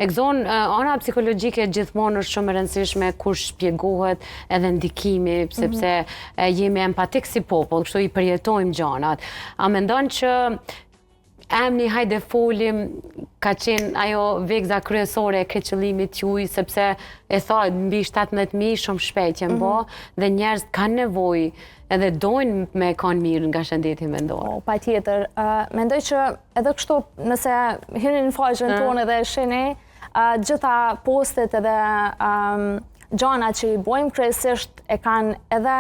Egzon, ana psikologjike gjithmonë është shumë e rëndësishme kur shpjegohet edhe ndikimi, sepse jemi empatik si popull, kështu i përjetojmë gjanat. A mendon që emni hajde folim ka qenë ajo vegza kryesore e kreqëllimit juaj, sepse e tha mbi 17.000 shumë shpejt që mbo, dhe njerëz kanë nevojë edhe dojnë me kanë mirë nga shëndeti mendor. Pa tjetër. Mendoj që edhe kështu, nëse hyni në faqen tonë edhe shini, gjitha postet edhe gjana që i bojmë kryesisht e kanë edhe,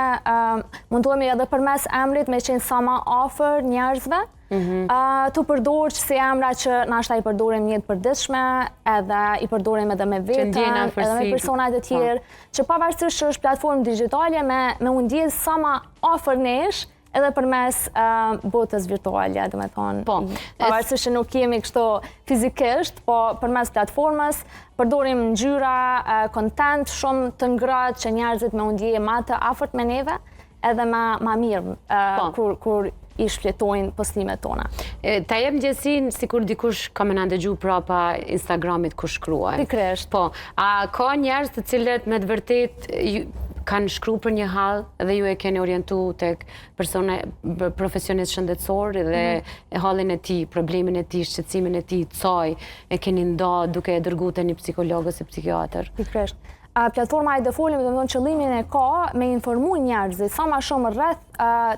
mundohemi edhe përmes emrit me qenë sa ma afër njerëzve, të përdorë që si emra që nashta i përdorim një të përditshme, edhe i përdorim edhe me vetën, edhe me personat e tjerë, që pavarësisht që është platformë digjitale me u ndjetë sa ma afër nesh, edhe përmes botës virtuale, dhe me thonë. Pavarësisht që nuk jemi kështu fizikisht, po përmes platformës, përdorim ngjyra, content shumë të ngrohtë që njerëzit me u ndjetë ma të afërt me neve, edhe ma mirë kur i shfletojnë postimet tona. Ta jep ndjesin si kur dikush ka me nëndëgju prapa Instagramit kur shkruaj. Pikresht. Po, a ka njerëz të cilët me të vërtet kanë shkru për një hall dhe ju e keni orientu tek profesionist shëndetësor dhe hallin e tij, problemin e tij, shqetësimin e tij, caj e keni nda duke e dërguar te një psikolog ose psikiatër. Pikresht. Platforma e folim, dhe më thonë qëllimin e ka me informu njerëzit sa ma shumë rreth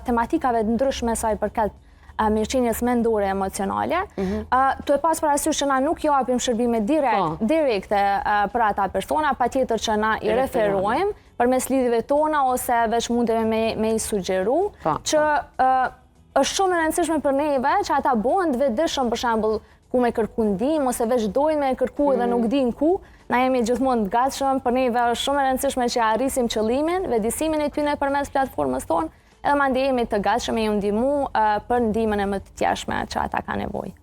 tematikave të ndryshme sa i përket mirëqenies mendore emocionale. Të e pas parasysh që na nuk japim shërbime direkte për ata persona, patjetër që na i referojmë përmes lidhjeve tona ose veç mundemi me i sugjeru, që është shumë e rëndësishme për neve që ata bëhen të vetëdijshëm, për shembull, ku me kërku ndihmë ose veç dojnë me kërku dhe nuk din ku, na jemi gjithmonë të gatshëm, për neve është shumë e rëndësishme që arrisim qëllimin, vetëdijsimin e tyre përmes platformës tonë, edhe mandej jemi të gatshëm me ju ndihmu për ndihmën e më të tjeshme që ata ka nevojë.